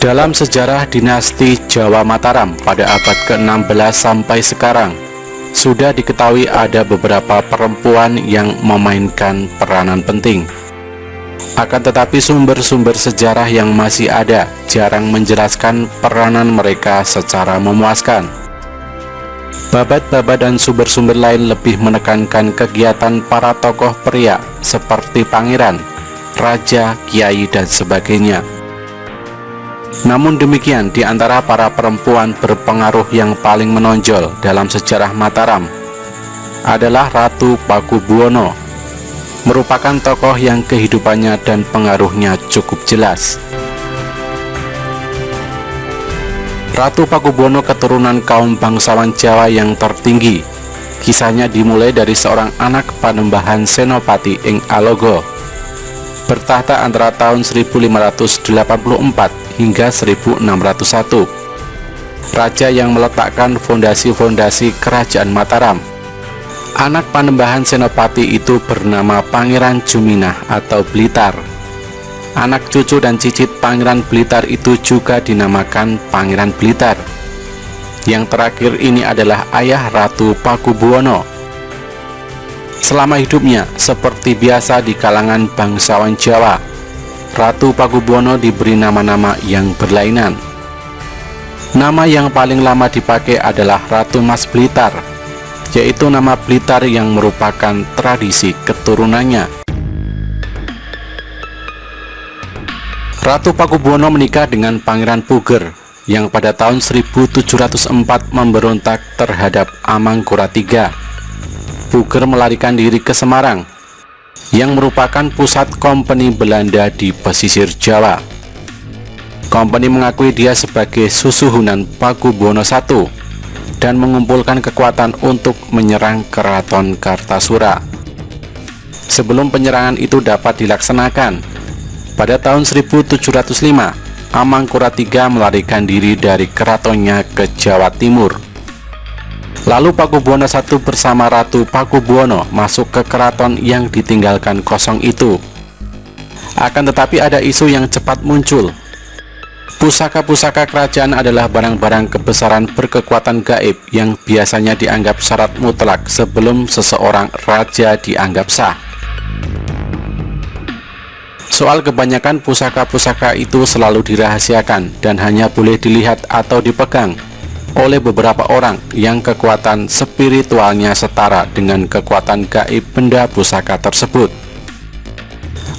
Dalam sejarah dinasti Jawa Mataram pada abad ke-16 sampai sekarang, sudah diketahui ada beberapa perempuan yang memainkan peranan penting. Akan tetapi sumber-sumber sejarah yang masih ada jarang menjelaskan peranan mereka secara memuaskan. Babat-babat dan sumber-sumber lain lebih menekankan kegiatan para tokoh pria seperti pangeran, raja, kiai, dan sebagainya. Namun demikian, di antara para perempuan berpengaruh yang paling menonjol dalam sejarah Mataram adalah Ratu Pakubuwono, merupakan tokoh yang kehidupannya dan pengaruhnya cukup jelas. Ratu Pakubuwono keturunan kaum bangsawan Jawa yang tertinggi. Kisahnya dimulai dari seorang anak Panembahan Senopati ing Alogo, bertahta antara tahun 1584 hingga 1601. Raja yang meletakkan fondasi-fondasi kerajaan Mataram. Anak Panembahan Senopati itu bernama Pangeran Juminah atau Blitar. Anak cucu dan cicit Pangeran Blitar itu juga dinamakan Pangeran Blitar. Yang terakhir ini adalah ayah Ratu Pakubuwono. Selama hidupnya, seperti biasa di kalangan bangsawan Jawa, Ratu Pakubuwono diberi nama-nama yang berlainan. Nama yang paling lama dipakai adalah Ratu Mas Blitar, yaitu nama Blitar yang merupakan tradisi keturunannya. Ratu Pakubuwono menikah dengan Pangeran Puger yang pada tahun 1704 memberontak terhadap Amangkurat III. Puger melarikan diri ke Semarang, yang merupakan pusat kompeni Belanda di pesisir Jawa. Kompeni mengakui dia sebagai susuhunan Pakubuwono I dan mengumpulkan kekuatan untuk menyerang Keraton Kartasura. Sebelum penyerangan itu dapat dilaksanakan, pada tahun 1705, Amangkurat III melarikan diri dari keratonnya ke Jawa Timur. Lalu Pakubuwono I bersama Ratu Pakubuwono masuk ke keraton yang ditinggalkan kosong itu. Akan tetapi ada isu yang cepat muncul. Pusaka-pusaka kerajaan adalah barang-barang kebesaran berkekuatan gaib yang biasanya dianggap syarat mutlak sebelum seseorang raja dianggap sah. Soal kebanyakan pusaka-pusaka itu selalu dirahasiakan dan hanya boleh dilihat atau dipegang oleh beberapa orang yang kekuatan spiritualnya setara dengan kekuatan gaib benda pusaka tersebut.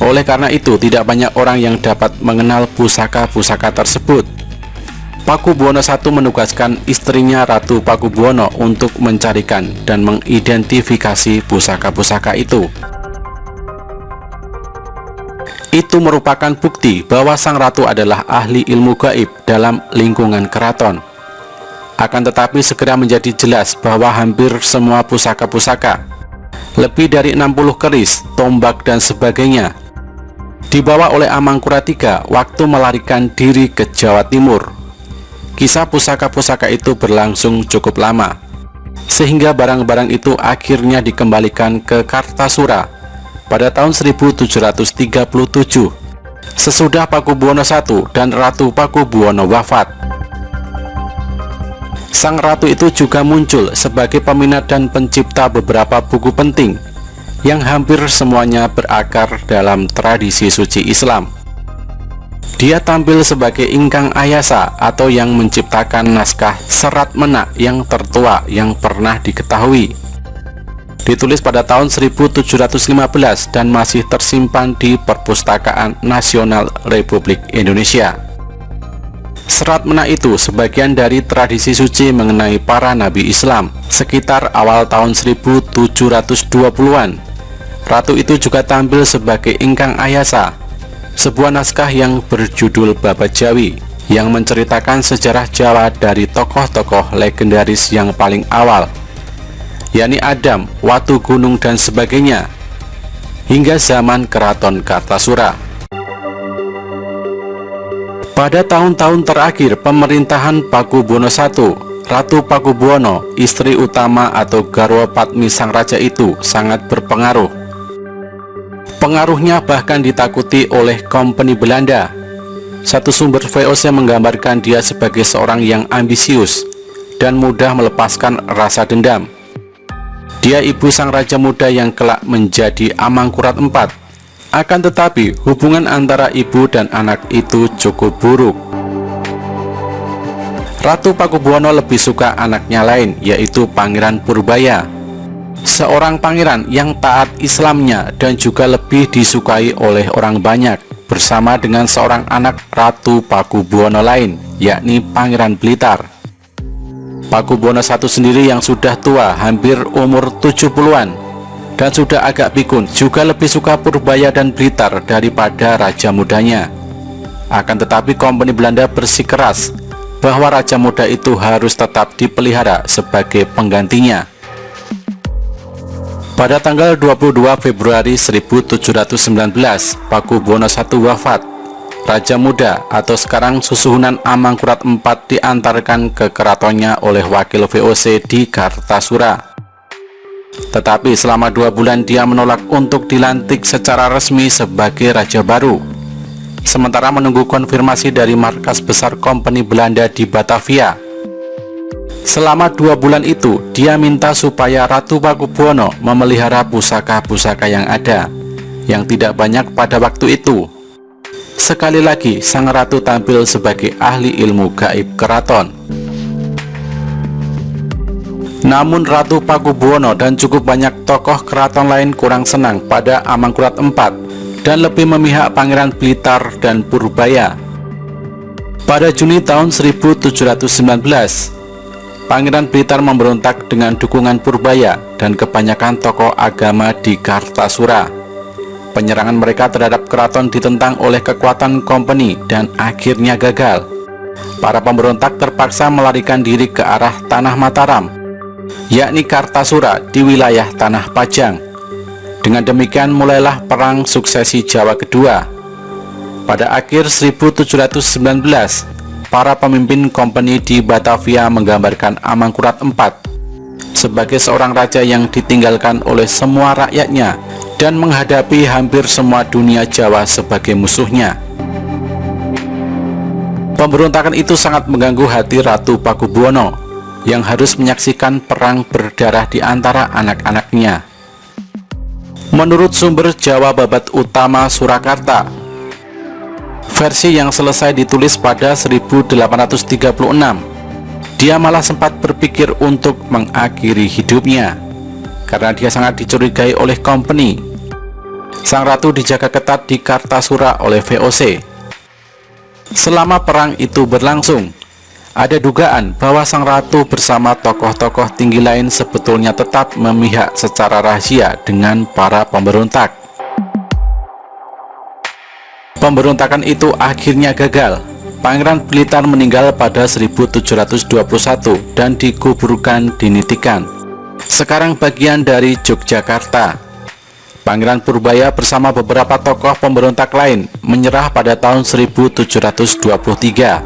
Oleh karena itu, tidak banyak orang yang dapat mengenal pusaka-pusaka tersebut. Pakubuwono I menugaskan istrinya Ratu Pakubuwono untuk mencarikan dan mengidentifikasi pusaka-pusaka itu. Itu merupakan bukti bahwa sang ratu adalah ahli ilmu gaib dalam lingkungan keraton. Akan tetapi segera menjadi jelas bahwa hampir semua pusaka-pusaka, lebih dari 60 keris, tombak dan sebagainya, dibawa oleh Amangkurat III waktu melarikan diri ke Jawa Timur. Kisah pusaka-pusaka itu berlangsung cukup lama, sehingga barang-barang itu akhirnya dikembalikan ke Kartasura pada tahun 1737, sesudah Pakubuwono I dan Ratu Pakubuwono wafat. Sang ratu itu juga muncul sebagai peminat dan pencipta beberapa buku penting yang hampir semuanya berakar dalam tradisi suci Islam. Dia tampil sebagai ingkang ayasa atau yang menciptakan naskah Serat Menak yang tertua yang pernah diketahui. Ditulis pada tahun 1715 dan masih tersimpan di Perpustakaan Nasional Republik Indonesia. Serat Menak itu sebagian dari tradisi suci mengenai para nabi Islam. Sekitar awal tahun 1720-an, ratu itu juga tampil sebagai ingkang ayasa, sebuah naskah yang berjudul Babat Jawi, yang menceritakan sejarah Jawa dari tokoh-tokoh legendaris yang paling awal, yakni Adam, Watu Gunung dan sebagainya, hingga zaman Keraton Kartasura. Pada tahun-tahun terakhir pemerintahan Pakubuwono I, Ratu Pakubuwono, istri utama atau garwa Padmi sang raja itu sangat berpengaruh. Pengaruhnya bahkan ditakuti oleh kompeni Belanda Satu sumber VOC menggambarkan dia sebagai seorang yang ambisius dan mudah melepaskan rasa dendam. Dia ibu sang raja muda yang kelak menjadi Amangkurat IV. Akan tetapi, hubungan antara ibu dan anak itu cukup buruk. Ratu Pakubuwono lebih suka anaknya lain, yaitu Pangeran Purbaya, seorang pangeran yang taat Islamnya dan juga lebih disukai oleh orang banyak, bersama dengan seorang anak Ratu Pakubuwono lain, yakni Pangeran Blitar. Pakubuwono I sendiri yang sudah tua, hampir umur 70-an, dan sudah agak pikun, juga lebih suka Purbaya dan Blitar daripada raja mudanya. Akan tetapi Kompeni Belanda bersikeras bahwa raja muda itu harus tetap dipelihara sebagai penggantinya. Pada tanggal 22 Februari 1719, Pakubuwono I wafat. Raja muda atau sekarang Susuhunan Amangkurat IV diantarkan ke keratonnya oleh wakil VOC di Kartasura. Tetapi selama 2 bulan dia menolak untuk dilantik secara resmi sebagai raja baru, sementara menunggu konfirmasi dari markas besar Kompeni Belanda di Batavia. Selama 2 bulan itu, dia minta supaya Ratu Pakubuwono memelihara pusaka-pusaka yang ada, yang tidak banyak pada waktu itu. Sekali lagi, sang ratu tampil sebagai ahli ilmu gaib keraton. Namun Ratu Pakubuwono dan cukup banyak tokoh keraton lain kurang senang pada Amangkurat IV dan lebih memihak Pangeran Blitar dan Purbaya. Pada Juni tahun 1719, Pangeran Blitar memberontak dengan dukungan Purbaya dan kebanyakan tokoh agama di Kartasura. Penyerangan mereka terhadap keraton ditentang oleh kekuatan kompeni dan akhirnya gagal. Para pemberontak terpaksa melarikan diri ke arah Tanah Mataram, yakni Kartasura di wilayah Tanah Pajang. Dengan demikian mulailah Perang Suksesi Jawa kedua. Pada akhir 1719, para pemimpin kompeni di Batavia menggambarkan Amangkurat IV sebagai seorang raja yang ditinggalkan oleh semua rakyatnya dan menghadapi hampir semua dunia Jawa sebagai musuhnya. Pemberontakan itu sangat mengganggu hati Ratu Pakubuwono yang harus menyaksikan perang berdarah di antara anak-anaknya. Menurut sumber Jawa Babat Utama Surakarta, versi yang selesai ditulis pada 1836, dia malah sempat berpikir untuk mengakhiri hidupnya karena dia sangat dicurigai oleh kompeni. Sang ratu dijaga ketat di Kartasura oleh VOC. Selama perang itu berlangsung, ada dugaan bahwa sang ratu bersama tokoh-tokoh tinggi lain sebetulnya tetap memihak secara rahasia dengan para pemberontak. Pemberontakan itu akhirnya gagal. Pangeran Blitar meninggal pada 1721 dan dikuburkan di Nitikan, sekarang bagian dari Yogyakarta. Pangeran Purbaya bersama beberapa tokoh pemberontak lain menyerah pada tahun 1723.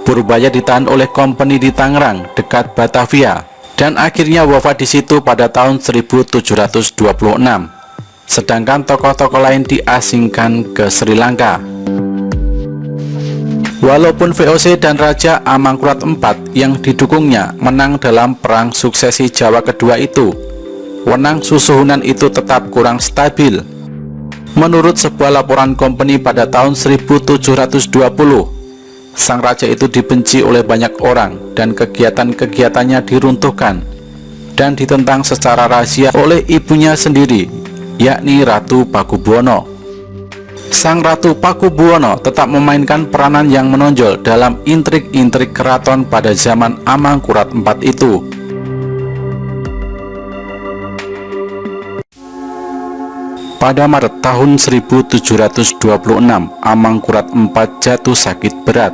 Purbaya ditahan oleh kompeni di Tangerang dekat Batavia dan akhirnya wafat di situ pada tahun 1726. Sedangkan tokoh-tokoh lain diasingkan ke Sri Lanka. Walaupun VOC dan Raja Amangkurat IV yang didukungnya menang dalam Perang Suksesi Jawa kedua itu, wenang Susuhunan itu tetap kurang stabil. Menurut sebuah laporan kompeni pada tahun 1720, sang raja itu dibenci oleh banyak orang dan kegiatan-kegiatannya diruntuhkan dan ditentang secara rahasia oleh ibunya sendiri, yakni Ratu Pakubuwono. Sang Ratu Pakubuwono tetap memainkan peranan yang menonjol dalam intrik-intrik keraton pada zaman Amangkurat IV itu. Pada Maret tahun 1726, Amangkurat IV jatuh sakit berat.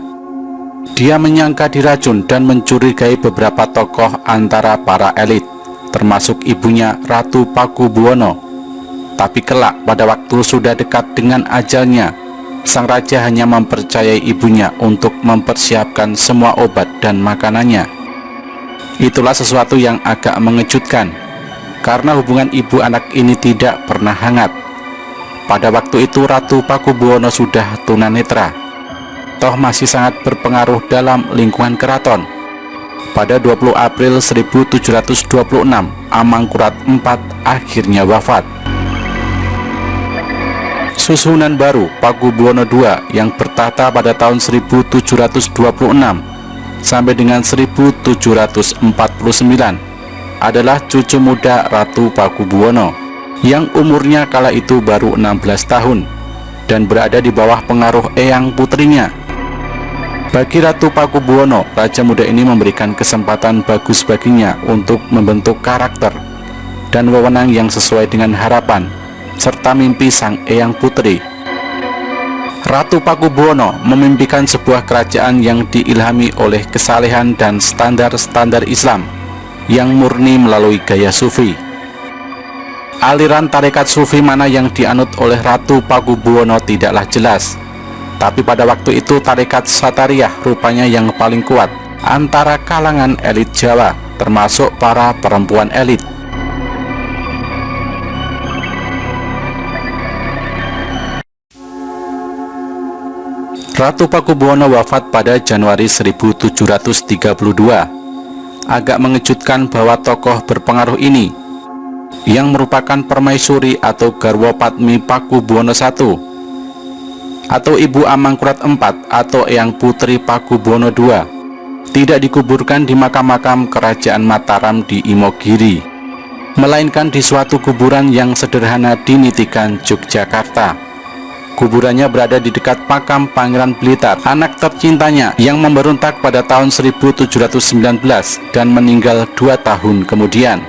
Dia menyangka diracun dan mencurigai beberapa tokoh antara para elit, termasuk ibunya Ratu Pakubuwono. Tapi kelak pada waktu sudah dekat dengan ajalnya, sang raja hanya mempercayai ibunya untuk mempersiapkan semua obat dan makanannya. Itulah sesuatu yang agak mengejutkan, karena hubungan ibu anak ini tidak pernah hangat. Pada waktu itu Ratu Pakubuwono sudah tunanetra. toh masih sangat berpengaruh dalam lingkungan keraton. Pada 20 April 1726, Amangkurat IV akhirnya wafat. Susunan baru Pakubuwono II yang bertahta pada tahun 1726 sampai dengan 1749 adalah cucu muda Ratu Pakubuwono yang umurnya kala itu baru 16 tahun dan berada di bawah pengaruh eyang putrinya. Bagi Ratu Pakubuwono, raja muda ini memberikan kesempatan bagus baginya untuk membentuk karakter dan wewenang yang sesuai dengan harapan serta mimpi sang eyang putri. Ratu Pakubuwono memimpikan sebuah kerajaan yang diilhami oleh kesalehan dan standar-standar Islam yang murni melalui gaya sufi. Aliran tarekat sufi mana yang dianut oleh Ratu Pakubuwono tidaklah jelas, tapi pada waktu itu tarekat Satariyah rupanya yang paling kuat antara kalangan elit Jawa, termasuk para perempuan elit. Ratu Pakubuwono wafat pada Januari 1732. Agak mengejutkan bahwa tokoh berpengaruh ini, yang merupakan permaisuri atau garwa Padmi Pakubuwono I, atau Ibu Amangkurat IV atau Eyang Putri Pakubuwono II, tidak dikuburkan di makam-makam kerajaan Mataram di Imogiri, melainkan di suatu kuburan yang sederhana di Nitikan, Yogyakarta. Kuburannya berada di dekat makam Pangeran Blitar, anak tercintanya yang memberontak pada tahun 1719 dan meninggal 2 tahun kemudian.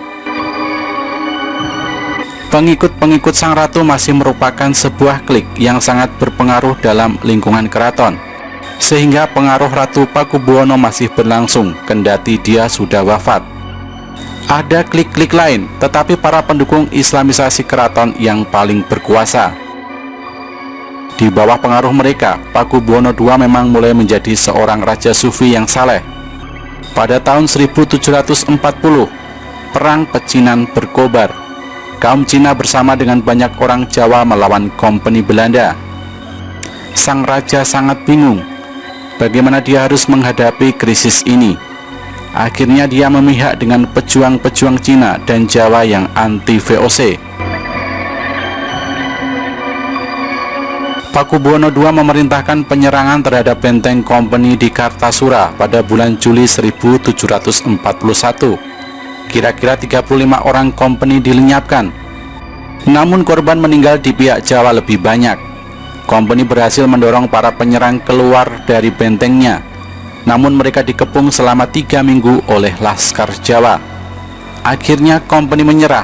Pengikut-pengikut sang ratu masih merupakan sebuah klik yang sangat berpengaruh dalam lingkungan keraton, sehingga pengaruh Ratu Pakubuwono masih berlangsung kendati dia sudah wafat. Ada klik-klik lain, tetapi para pendukung Islamisasi keraton yang paling berkuasa. Di bawah pengaruh mereka, Pakubuwono II memang mulai menjadi seorang raja sufi yang saleh. Pada tahun 1740, Perang Pecinan berkobar. Kaum Cina bersama dengan banyak orang Jawa melawan Kompeni Belanda. Sang raja sangat bingung bagaimana dia harus menghadapi krisis ini. Akhirnya dia memihak dengan pejuang-pejuang Cina dan Jawa yang anti VOC. Pakubuwono II memerintahkan penyerangan terhadap benteng Kompeni di Kartasura pada bulan Juli 1741. Kira-kira 35 orang Kompeni dilenyapkan. Namun korban meninggal di pihak Jawa lebih banyak. Kompeni berhasil mendorong para penyerang keluar dari bentengnya, namun mereka dikepung selama 3 minggu oleh Laskar Jawa. Akhirnya Kompeni menyerah.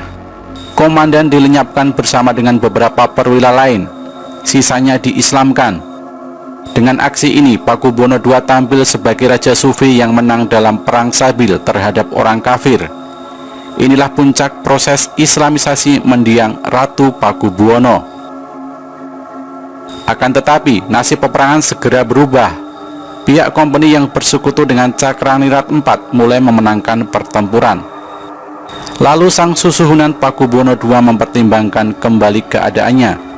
Komandan dilenyapkan bersama dengan beberapa perwira lain. Sisanya diislamkan. Dengan aksi ini, Pakubuwono II tampil sebagai raja sufi yang menang dalam perang Sabil terhadap orang kafir. Inilah puncak proses Islamisasi mendiang Ratu Pakubuwono. Akan tetapi, nasib peperangan segera berubah. Pihak Kompeni yang bersekutu dengan Cakraningrat IV mulai memenangkan pertempuran. Lalu sang susuhunan Pakubuwono II mempertimbangkan kembali keadaannya,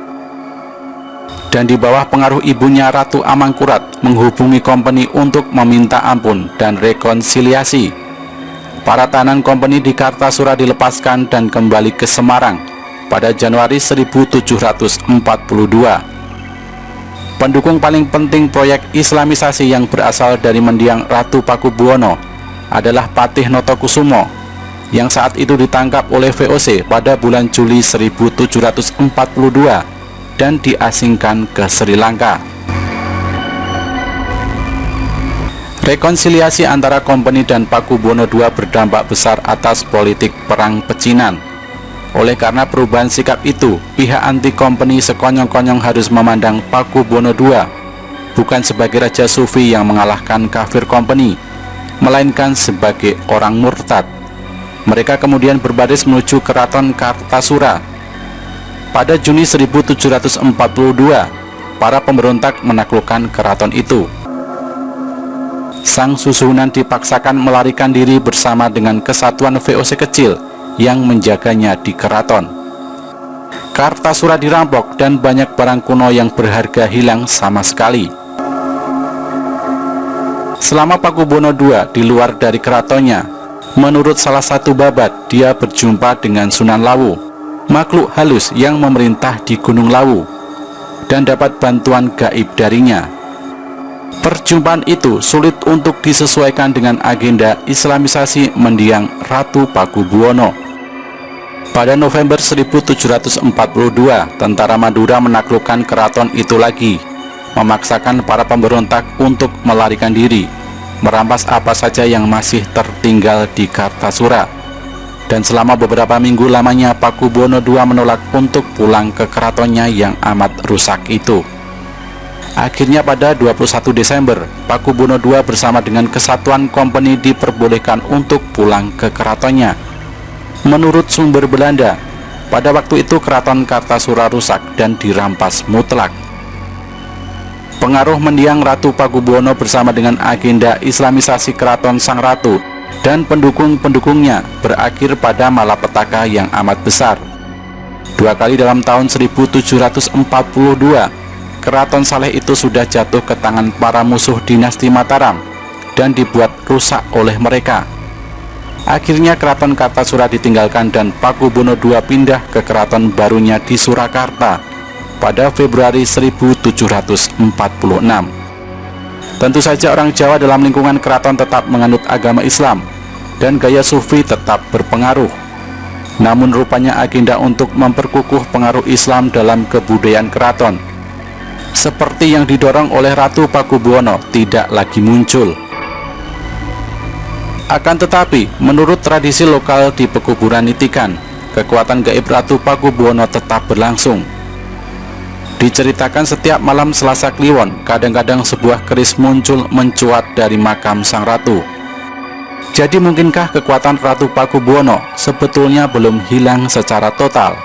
dan di bawah pengaruh ibunya Ratu Amangkurat menghubungi Kompeni untuk meminta ampun dan rekonsiliasi. Para tahanan Kompeni di Kartasura dilepaskan dan kembali ke Semarang pada Januari 1742. Pendukung paling penting proyek Islamisasi yang berasal dari mendiang Ratu Pakubuwono adalah Patih Notokusumo, yang saat itu ditangkap oleh VOC pada bulan Juli 1742 dan diasingkan ke Sri Lanka. Rekonsiliasi antara Kompeni dan Pakubuwono II berdampak besar atas politik perang pecinan. Oleh karena perubahan sikap itu, pihak anti Kompeni sekonyong-konyong harus memandang Pakubuwono II bukan sebagai raja sufi yang mengalahkan kafir Kompeni, melainkan sebagai orang murtad. Mereka kemudian berbaris menuju keraton Kartasura. Pada Juni 1742, para pemberontak menaklukkan keraton itu. Sang susuhunan dipaksakan melarikan diri bersama dengan kesatuan VOC kecil yang menjaganya di keraton. Kartasura dirampok dan banyak barang kuno yang berharga hilang sama sekali. Selama Pakubuwono II di luar dari keratonnya, menurut salah satu babat, dia berjumpa dengan Sunan Lawu, makhluk halus yang memerintah di Gunung Lawu, dan dapat bantuan gaib darinya. Perjumpaan itu sulit untuk disesuaikan dengan agenda Islamisasi mendiang Ratu Pakubuwono. Pada November 1742, tentara Madura menaklukkan keraton itu lagi, memaksakan para pemberontak untuk melarikan diri, merampas apa saja yang masih tertinggal di Kartasura. Dan selama beberapa minggu lamanya Pakubuwono II menolak untuk pulang ke keratonnya yang amat rusak itu. Akhirnya pada 21 Desember, Pakubuwono II bersama dengan kesatuan kompeni diperbolehkan untuk pulang ke keratonnya. Menurut sumber Belanda, pada waktu itu keraton Kartasura rusak dan dirampas mutlak. Pengaruh mendiang Ratu Pakubuwono bersama dengan agenda Islamisasi keraton Sang Ratu dan pendukung-pendukungnya berakhir pada malapetaka yang amat besar. 2 kali dalam tahun 1742, Keraton Saleh itu sudah jatuh ke tangan para musuh dinasti Mataram dan dibuat rusak oleh mereka. Akhirnya Keraton Kartasura ditinggalkan dan Pakubuwono II pindah ke keraton barunya di Surakarta pada Februari 1746. Tentu saja orang Jawa dalam lingkungan keraton tetap menganut agama Islam dan gaya sufi tetap berpengaruh. Namun rupanya agenda untuk memperkukuh pengaruh Islam dalam kebudayaan keraton, seperti yang didorong oleh Ratu Pakubuwono, tidak lagi muncul. Akan tetapi, menurut tradisi lokal di Pekuburan Nitikan, kekuatan gaib Ratu Pakubuwono tetap berlangsung. Diceritakan setiap malam Selasa Kliwon, kadang-kadang sebuah keris muncul mencuat dari makam sang ratu. Jadi mungkinkah kekuatan Ratu Pakubuwono sebetulnya belum hilang secara total?